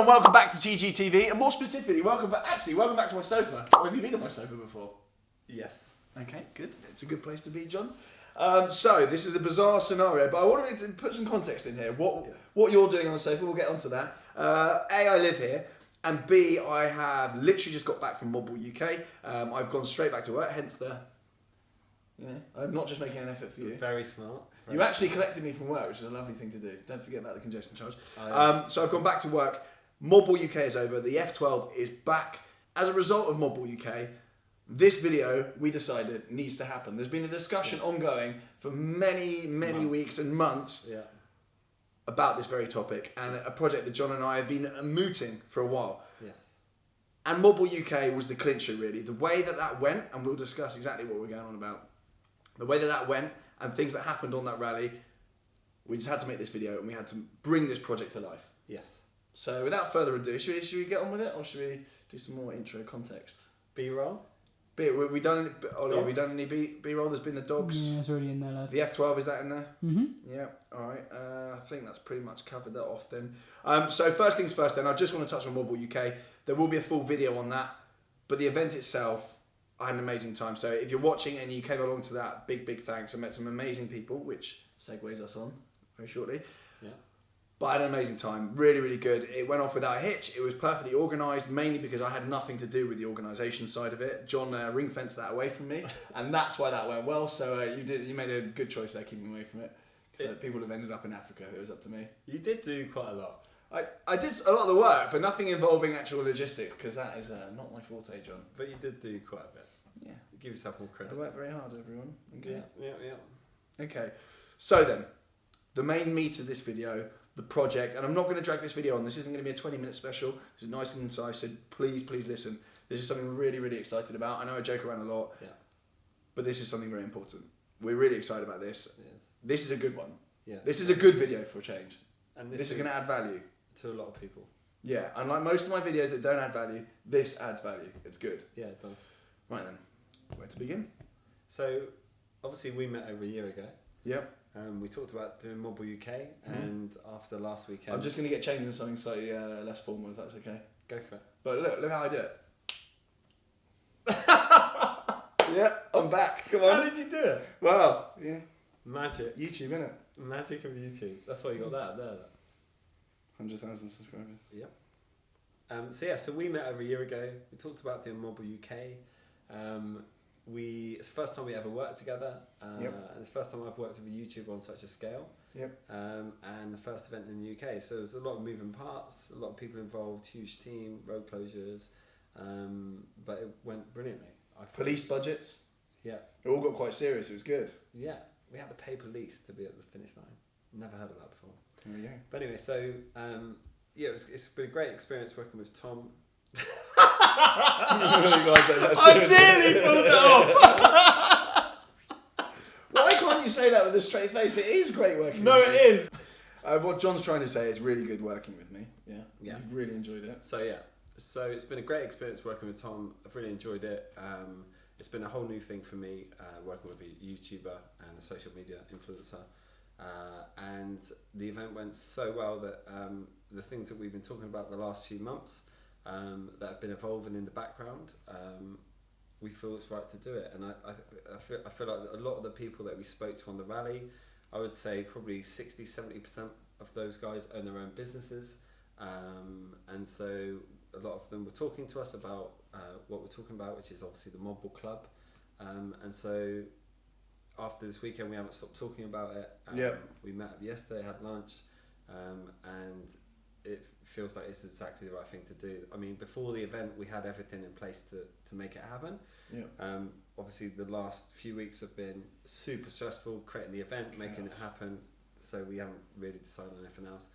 and welcome back to TGTV, and more specifically, welcome back to my sofa. Have you been on my sofa before? Yes. Okay, good. It's a good place to be, John. So this is a bizarre scenario, but I wanted to put some context in here. What you're doing on the sofa, we'll get onto that. A, I live here, and B, I have literally just got back from Modball UK. I've gone straight back to work, hence the... I'm not just making an effort for you. Very smart. You actually collected me from work, which is a lovely thing to do. Don't forget about the congestion charge. Oh, yeah. So I've gone back to work. Modball UK is over. The F12 is back. As a result of Modball UK, this video, we decided, needs to happen. There's been a discussion ongoing for many weeks and months about this very topic, and a project that John and I have been mooting for a while. Yes. And Modball UK was the clincher, really. The way that went, and we'll discuss exactly what we're going on about, the way that went and things that happened on that rally, we just had to make this video and we had to bring this project to life. Yes. So without further ado, should we get on with it, or should we do some more intro context? B-roll? We done Ollie, have we done any B-roll? There's been the dogs. Yeah, it's already in there, lad. The F12, is that in there? Mm-hmm. Yeah, alright. I think that's pretty much covered that off then. So first things first then, I just want to touch on Modball UK. There will be a full video on that, but the event itself, I had an amazing time. So if you're watching and you came along to that, big thanks. I met some amazing people, which segues us on very shortly. Yeah. But I had an amazing time, really good. It went off without a hitch. It was perfectly organised, mainly because I had nothing to do with the organisation side of it. John ring-fenced that away from me, and that's why that went well. So you made a good choice there, keeping away from it. So people have ended up in Africa. It was up to me. You did do quite a lot. I did a lot of the work, but nothing involving actual logistics, because that is not my forte, John. But you did do quite a bit. Yeah. Give yourself all I credit. worked very hard, everyone. Okay. Yeah. Okay. So then, the main meat of this video, the project, and I'm not going to drag this video on. This isn't going to be a 20-minute special. This is nice and concise. So please listen. This is something we're really excited about. I know I joke around a lot, but this is something very important. We're really excited about this. Yeah. This is a good one. Yeah. This is a good video for a change. And This is going to add value. to a lot of people. Yeah, unlike most of my videos that don't add value, this adds value. It's good. Yeah, it does. Right then, where to begin? So, obviously we met over a year ago. Yep. We talked about doing Modball UK, and after last weekend... I'm just going to get changed into something slightly less formal, if that's okay. Go for it. But look how I do it. Yeah, I'm back. Come on. How did you do it? Well, yeah. Magic. YouTube, innit? Magic of YouTube. That's why you got that there. 100,000 subscribers. Yep. So we met over a year ago. We talked about doing Modball UK. It's the first time we ever worked together. And it's the first time I've worked with a YouTuber on such a scale. Yep. And the first event in the UK. So there's a lot of moving parts, a lot of people involved, huge team, road closures. But it went brilliantly. Police budgets. Yeah. It all got quite serious. It was good. Yeah. We had to pay police to be at the finish line. Never heard of that before. There we go. But anyway, so it's been a great experience working with Tom. I nearly pulled it off. Why can't you say that with a straight face? It is great working. No, with it me. is. What John's trying to say is really good working with me. Yeah. Yeah. You've really enjoyed it. So it's been a great experience working with Tom. I've really enjoyed it. It's been a whole new thing for me working with a YouTuber and a social media influencer. And the event went so well that the things that we've been talking about the last few months that have been evolving in the background, we feel it's right to do it. And I feel like a lot of the people that we spoke to on the rally, I would say probably 60-70% of those guys own their own businesses. And so a lot of them were talking to us about what we're talking about, which is obviously the Modball Club. And so after this weekend, we haven't stopped talking about it. We met up yesterday, had lunch, and it feels like it's exactly the right thing to do. I mean, before the event, we had everything in place to make it happen. Obviously, the last few weeks have been super stressful, creating the event, making it happen. So we haven't really decided on anything else.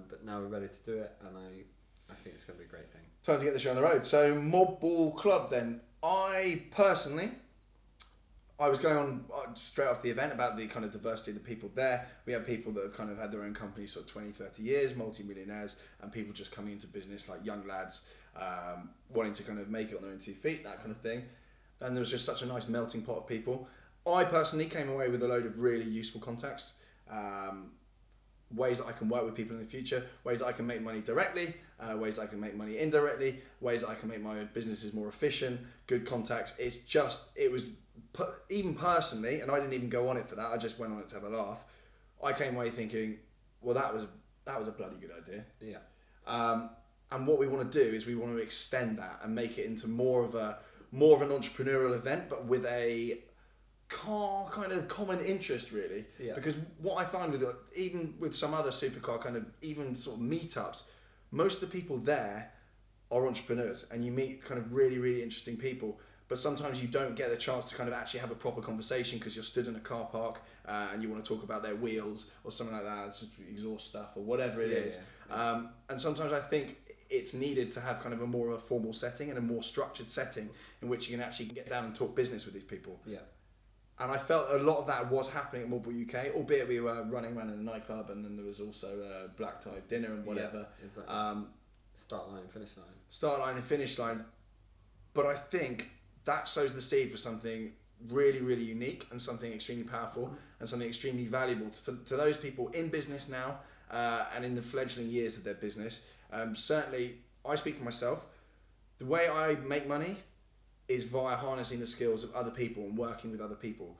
But now we're ready to do it, and I think it's going to be a great thing. Time to get the show on the road. So Modball Club then. I personally, I was going on straight after the event about the kind of diversity of the people there. We have people that have kind of had their own companies for 20, 30 years, multi-millionaires, and people just coming into business like young lads, wanting to kind of make it on their own 2 feet, that kind of thing. And there was just such a nice melting pot of people. I personally came away with a load of really useful contacts. ways that I can work with people in the future, ways that I can make money directly, ways that I can make money indirectly, ways that I can make my businesses more efficient, good contacts. Even personally, and I didn't even go on it for that, I just went on it to have a laugh. I came away thinking, well, that was a bloody good idea. Yeah. And what we want to do is we want to extend that and make it into more of an entrepreneurial event, but with a kind of common interest, really. Yeah. Because what I find even with some other supercar kind of even sort of meetups, most of the people there are entrepreneurs, and you meet kind of really, really interesting people. But sometimes you don't get the chance to kind of actually have a proper conversation because you're stood in a car park and you want to talk about their wheels or something like that, it's just exhaust stuff or whatever it is. Yeah. And sometimes I think it's needed to have kind of a more of a formal setting and a more structured setting in which you can actually get down and talk business with these people. Yeah. And I felt a lot of that was happening at Mobile UK, albeit we were running around in a nightclub, and then there was also a black tie dinner and whatever. Yeah, exactly. Start line, finish line. Start line and finish line. But I think that sows the seed for something really, really unique and something extremely powerful and something extremely valuable to those people in business now and in the fledgling years of their business. Certainly, I speak for myself. The way I make money is via harnessing the skills of other people and working with other people.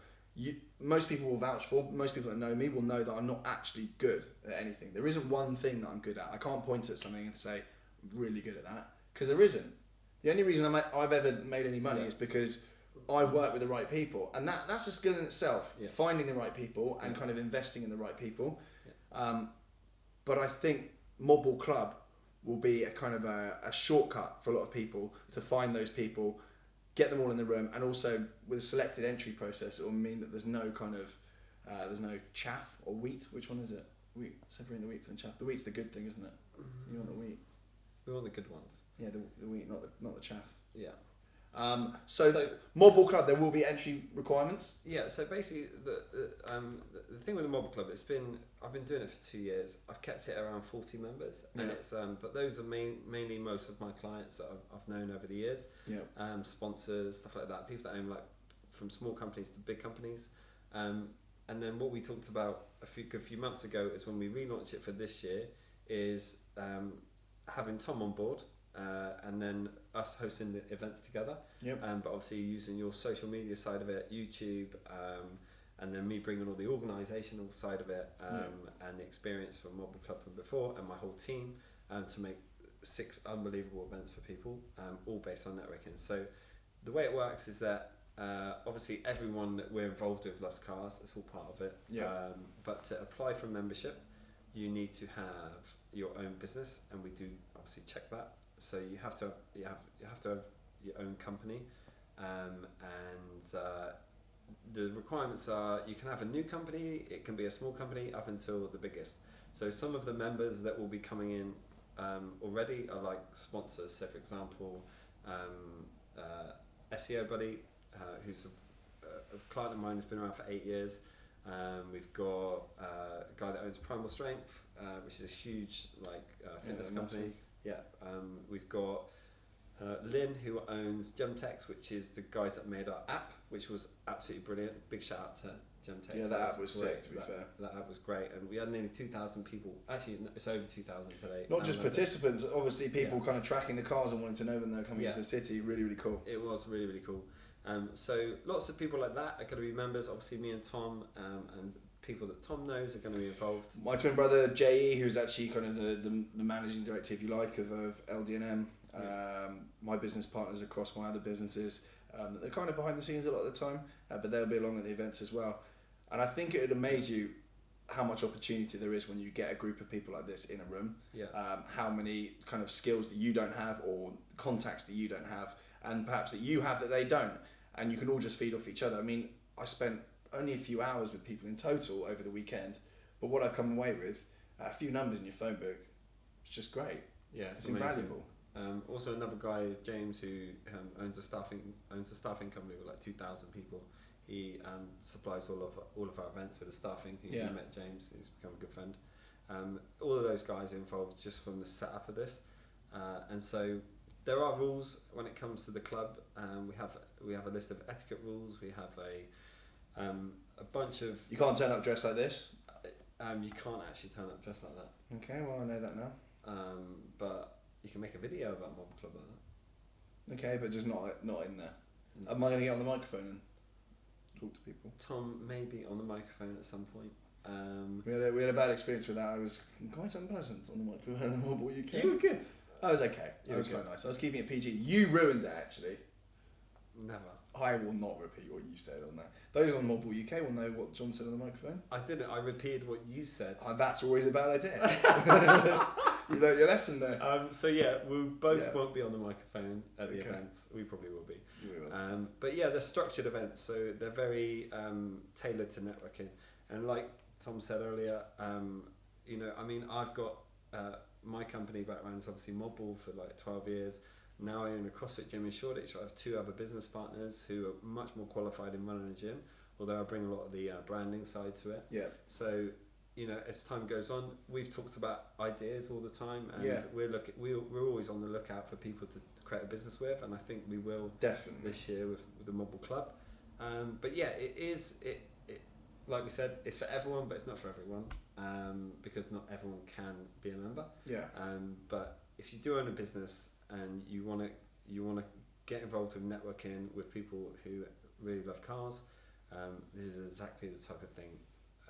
Most people will vouch for, most people that know me will know that I'm not actually good at anything. There isn't one thing that I'm good at. I can't point at something and say, I'm really good at that, because there isn't. The only reason I've ever made any money is because I've worked with the right people. And that's a skill in itself, finding the right people and kind of investing in the right people. Yeah. But I think Mod Ball Club will be a kind of a shortcut for a lot of people to find those people, get them all in the room, and also with a selected entry process, it will mean that there's no kind of there's no chaff or wheat. Which one is it? Wheat. Separating the wheat from the chaff. The wheat's the good thing, isn't it? Mm-hmm. You want the wheat. We want the good ones. Yeah, the wheat, not the chaff. Yeah. So Mod Ball Club, there will be entry requirements. Yeah. So basically, the thing with the Mod Ball Club, I've been doing it for 2 years. I've kept it around 40 members, and it's but those are mainly most of my clients that I've known over the years. Yeah. Sponsors, stuff like that. People that own like from small companies to big companies. And then what we talked about a few months ago is when we relaunched it for this year is having Tom on board. And then us hosting the events together. Yep. But obviously using your social media side of it, YouTube, and then me bringing all the organisational side of it and the experience from Mod Ball Club from before and my whole team to make 6 unbelievable events for people, all based on networking. So the way it works is that obviously everyone that we're involved with loves cars. It's all part of it. Yeah. But to apply for membership, you need to have your own business, and we do obviously check that. So you have to have your own company, and the requirements are you can have a new company, it can be a small company up until the biggest. So some of the members that will be coming in already are like sponsors. So for example, SEO Buddy, who's a client of mine who's been around for 8 years. We've got a guy that owns Primal Strength, which is a huge fitness company. Massive. Yeah, we've got Lynn, who owns Gemtex, which is the guys that made our app, which was absolutely brilliant. Big shout out to Gemtex. Yeah, that app was sick, to be fair. That app was great, and we had nearly 2,000 people. Actually, it's over 2,000 today. Not just participants, obviously people kind of tracking the cars and wanting to know when they're coming into the city. Really, really cool. It was really, really cool. So lots of people like that are going to be members. Obviously, me and Tom, and people that Tom knows are going to be involved. My twin brother JE, who's actually kind of the managing director, if you like, of LD&M. My business partners across my other businesses. They're kind of behind the scenes a lot of the time, but they'll be along at the events as well. And I think it would amaze you how much opportunity there is when you get a group of people like this in a room. Yeah. How many kind of skills that you don't have or contacts that you don't have, and perhaps that you have that they don't, and you can all just feed off each other. I mean, I spent only a few hours with people in total over the weekend, but what I've come away with, a few numbers in your phone book, it's just great. Yeah, it's invaluable. Also, another guy is James, who owns a staffing company with like 2,000 people. He supplies all of our events with the staffing. You met James, who's become a good friend. All of those guys are involved just from the setup of this, and so there are rules when it comes to the club. We have a list of etiquette rules. We have a bunch of. You can't turn up dressed like this. You can't actually turn up dressed like that. Okay, well I know that now. But you can make a video about Mob Club like that. Okay, but just not in there. No. Am I going to get on the microphone and talk to people? Tom may be on the microphone at some point. We had a bad experience with that. I was quite unpleasant on the microphone in Mobile UK. You were good. I was okay. You I was were quite good. nice. I was keeping it PG. You ruined it actually. Never. I will not repeat what you said on that. Those on Mobile UK will know what John said on the microphone. I didn't. I repeated what you said. That's always a bad idea. You learnt your lesson there. So yeah, we both Yeah. won't be on the microphone at the Okay. events. We probably will be. We will. But yeah, they're structured events, so they're very tailored to networking. And like Tom said earlier, I mean, I've got my company background is obviously Mobball for like 12 years. Now I own a CrossFit gym in Shoreditch. I have 2 other business partners who are much more qualified in running a gym, although I bring a lot of the branding side to it. Yeah. So, as time goes on, we've talked about ideas all the time, and Yeah. we're always on the lookout for people to create a business with, and I think we will Definitely. this year with the Mobball Club. But yeah, it like we said, it's for everyone, but it's not for everyone, because not everyone can be a member. Yeah. But if you do own a business and you want to get involved with networking with people who really love cars, this is exactly the type of thing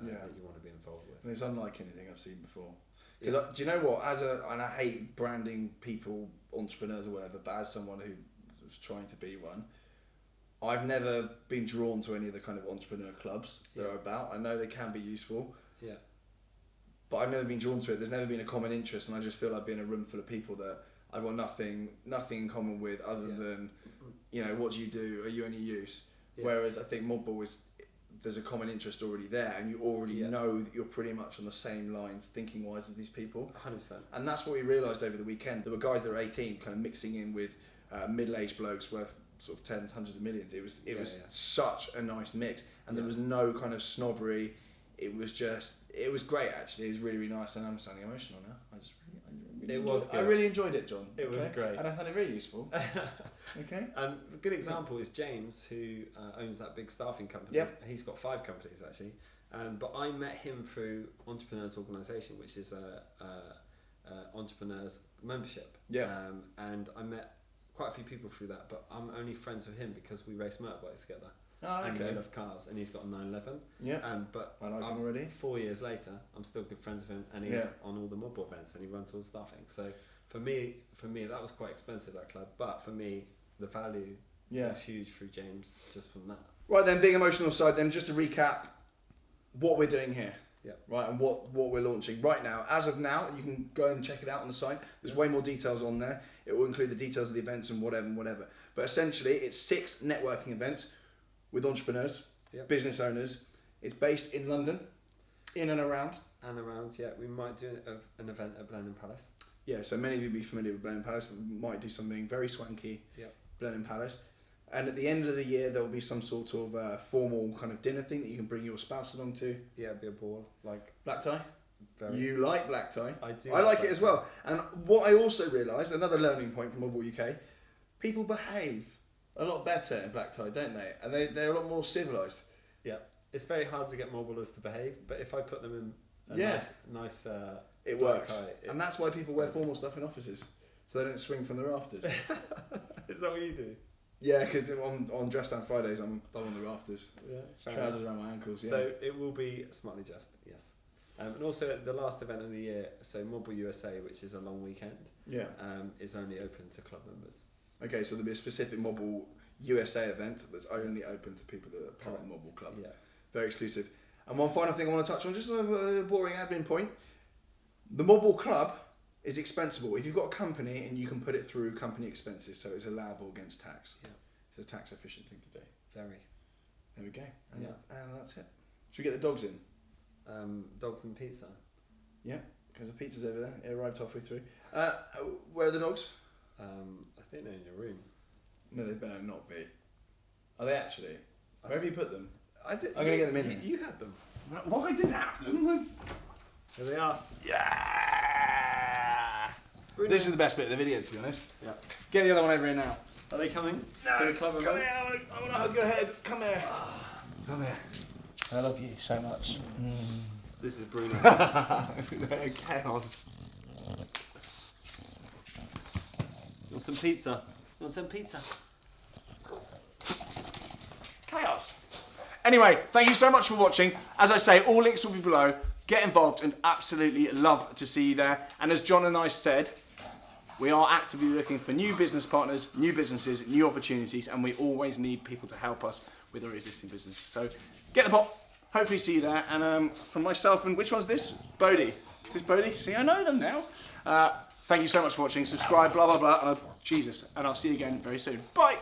that you want to be involved with. And it's unlike anything I've seen before. Because do you know what? And I hate branding people, entrepreneurs or whatever, but as someone who was trying to be one, I've never been drawn to any of the kind of entrepreneur clubs that are about. I know they can be useful. Yeah. But I've never been drawn to it. There's never been a common interest, and I just feel like being in a room full of people that I've got nothing in common with other than, what do you do? Are you any use? Yeah. Whereas I think Mobball there's a common interest already there, and you already know that you're pretty much on the same lines thinking wise as these people. 100%. And that's what we realised over the weekend. There were guys that were 18 kind of mixing in with middle-aged blokes worth sort of tens, hundreds of millions. It was such a nice mix, and there was no kind of snobbery. It was great actually. It was really, really nice, and I'm sounding emotional now. I really enjoyed it, John. It was great, and I found it very useful. Okay. And a good example is James, who owns that big staffing company. Yep. He's got 5 companies actually, but I met him through Entrepreneurs Organisation, which is a entrepreneurs membership. Yeah. And I met quite a few people through that, but I'm only friends with him because we race motorbikes together. Oh, okay. And we love cars, and he's got a 911. Yeah. But I like him already. 4 years later, I'm still good friends with him, and he's on all the Mobball events, and he runs all the staffing. So for me, that was quite expensive, that club. But for me, the value is huge through James just from that. Right then, big emotional side. Then just to recap, what we're doing here. Yeah. Right, and what we're launching right now. As of now, you can go and check it out on the site. There's way more details on there. It will include the details of the events and whatever. But essentially, it's 6 networking events with entrepreneurs, business owners. It's based in London, in and around. We might do an event at Blenheim Palace. Yeah, so many of you will be familiar with Blenheim Palace, but we might do something very swanky. Blenheim Palace. And at the end of the year, there will be some sort of formal kind of dinner thing that you can bring your spouse along to. Yeah, it'd be a ball. Like black tie? Very. You like black tie? I do. I like it as well. And what I also realised, another learning point from Mobball UK, people behave a lot better in black tie, don't they? And they're a lot more civilised. Yeah. It's very hard to get Mobballers to behave, but if I put them in nice it black works. tie, and that's why people wear formal stuff in offices, so they don't swing from the rafters. Is that what you do? Yeah, because on Dress Down Fridays, I'm on the rafters. Yeah, trousers around my ankles. Yeah. So it will be smartly dressed, yes. And also the last event of the year, so Mobball USA, which is a long weekend, is only open to club members. Okay, so there'll be a specific Mobball USA event that's only open to people that are part of the Mobball Club. Yeah. Very exclusive. And one final thing I want to touch on, just a boring admin point. The Mobball Club is expensible. If you've got a company and you can put it through company expenses, so it's allowable against tax. Yeah. It's a tax efficient thing to do. Very. There we go. And that's it. Should we get the dogs in? Dogs and pizza. Yeah, because the pizza's over there. It arrived halfway through. Where are the dogs? I think they're in your room. No, they better not be. Are they actually? Where have you put them? I'm going to get them in. You had them. Well, I didn't have them. Here they are. Yeah! Bruno. This is the best bit of the video, to be honest. Yeah. Get the other one over here now. Are they coming to the club event? Come here, I want to hug your head. Come here. Come here. I love you so much. This is Bruno. Chaos. You want some pizza? You want some pizza? Chaos. Anyway, thank you so much for watching. As I say, all links will be below. Get involved and absolutely love to see you there. And as John and I said, we are actively looking for new business partners, new businesses, new opportunities, and we always need people to help us with our existing businesses. So get the pot. Hopefully see you there. And from myself, and which one's this? Bodie. Is this Bodie? See, I know them now. Thank you so much for watching. Subscribe, blah, blah, blah. Jesus. And I'll see you again very soon. Bye.